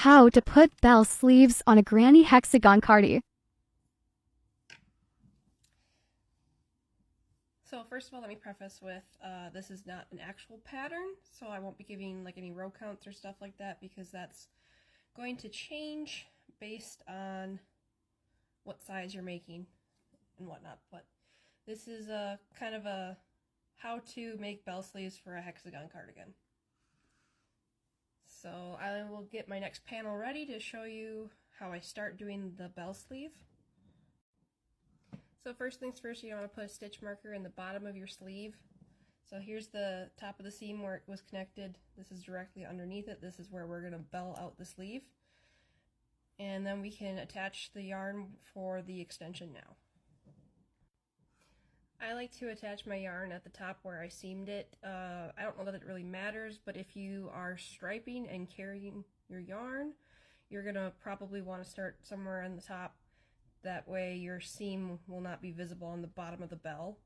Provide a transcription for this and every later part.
How to put bell sleeves on a granny hexagon cardi. So first of all, let me preface with this is not an actual pattern, so I won't be giving like any row counts or stuff like that because that's going to change based on what size you're making and whatnot. But this is a kind of a how to make bell sleeves for a hexagon cardigan. So I will get my next panel ready to show you how I start doing the bell sleeve. So first things first, you want to put a stitch marker in the bottom of your sleeve. So here's the top of the seam where it was connected. This is directly underneath it. This is where we're going to bell out the sleeve. And then we can attach the yarn for the extension now. I like to attach my yarn at the top where I seamed it. I don't know that it really matters, but if you are striping and carrying your yarn, you're going to probably want to start somewhere on the top. That way your seam will not be visible on the bottom of the bell.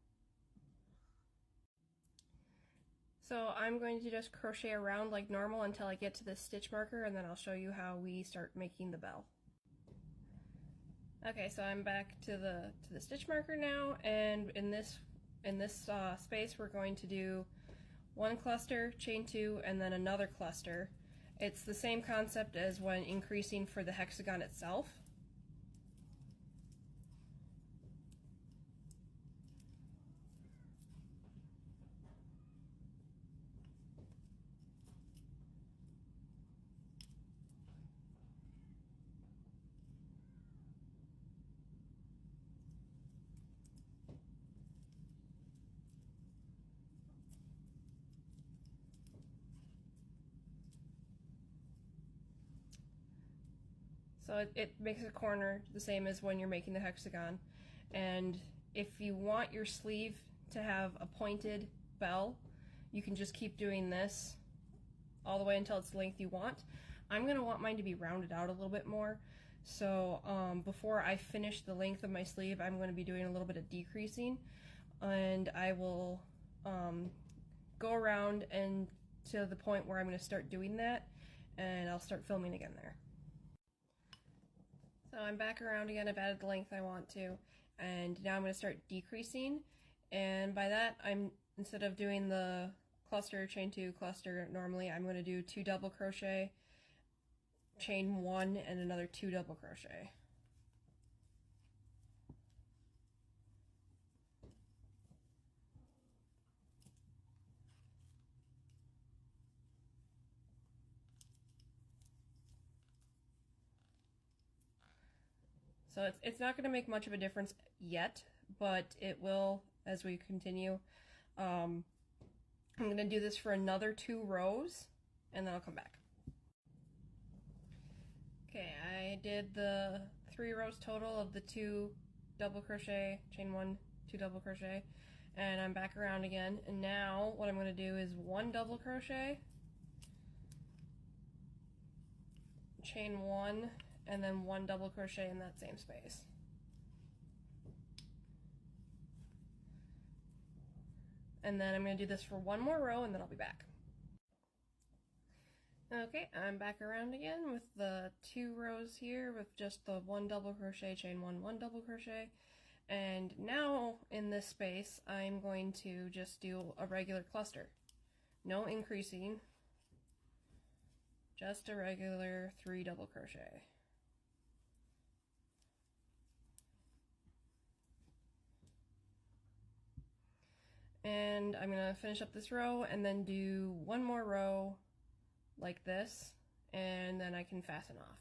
So I'm going to just crochet around like normal until I get to this stitch marker, and then I'll show you how we start making the bell. Okay, so I'm back to the stitch marker now, and in this space we're going to do one cluster, chain two, and then another cluster. It's the same concept as when increasing for the hexagon itself. So it makes a corner the same as when you're making the hexagon. And if you want your sleeve to have a pointed bell, you can just keep doing this all the way until it's the length you want. I'm going to want mine to be rounded out a little bit more. So before I finish the length of my sleeve, I'm going to be doing a little bit of decreasing. And I will go around and to the point where I'm going to start doing that, and I'll start filming again there. So I'm back around again, I've added the length I want to, and now I'm going to start decreasing, and by that instead of doing the cluster, chain two, cluster normally, I'm going to do 2 double crochet, chain 1, and another 2 double crochet. So it's not going to make much of a difference yet, but it will as we continue. I'm going to do this for another 2 rows, and then I'll come back. Okay, I did the 3 rows total of the 2 double crochet, chain 1, 2 double crochet, and I'm back around again. And now what I'm going to do is 1 double crochet, chain 1, and then 1 double crochet in that same space. And then I'm going to do this for 1 more row, and then I'll be back. Okay, I'm back around again with the 2 rows here with just the 1 double crochet, chain 1, 1 double crochet. And now in this space, I'm going to just do a regular cluster. No increasing, just a regular 3 double crochet. And I'm going to finish up this row and then do 1 more row like this, and then I can fasten off.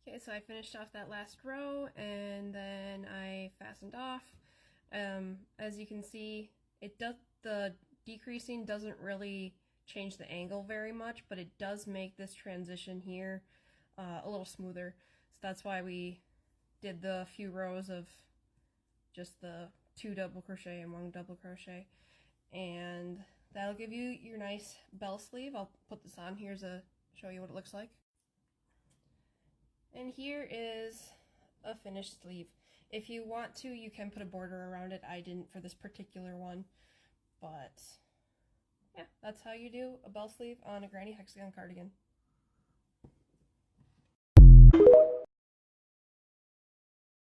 Okay, so I finished off that last row and then I fastened off. As you can see, the decreasing doesn't really change the angle very much, but it does make this transition here a little smoother. So that's why we did the few rows of just the 2 double crochet and 1 double crochet, and that'll give you your nice bell sleeve. I'll put this on here to show you what it looks like. And here is a finished sleeve. If you want to, you can put a border around it. I didn't for this particular one, but yeah, that's how you do a bell sleeve on a granny hexagon cardigan.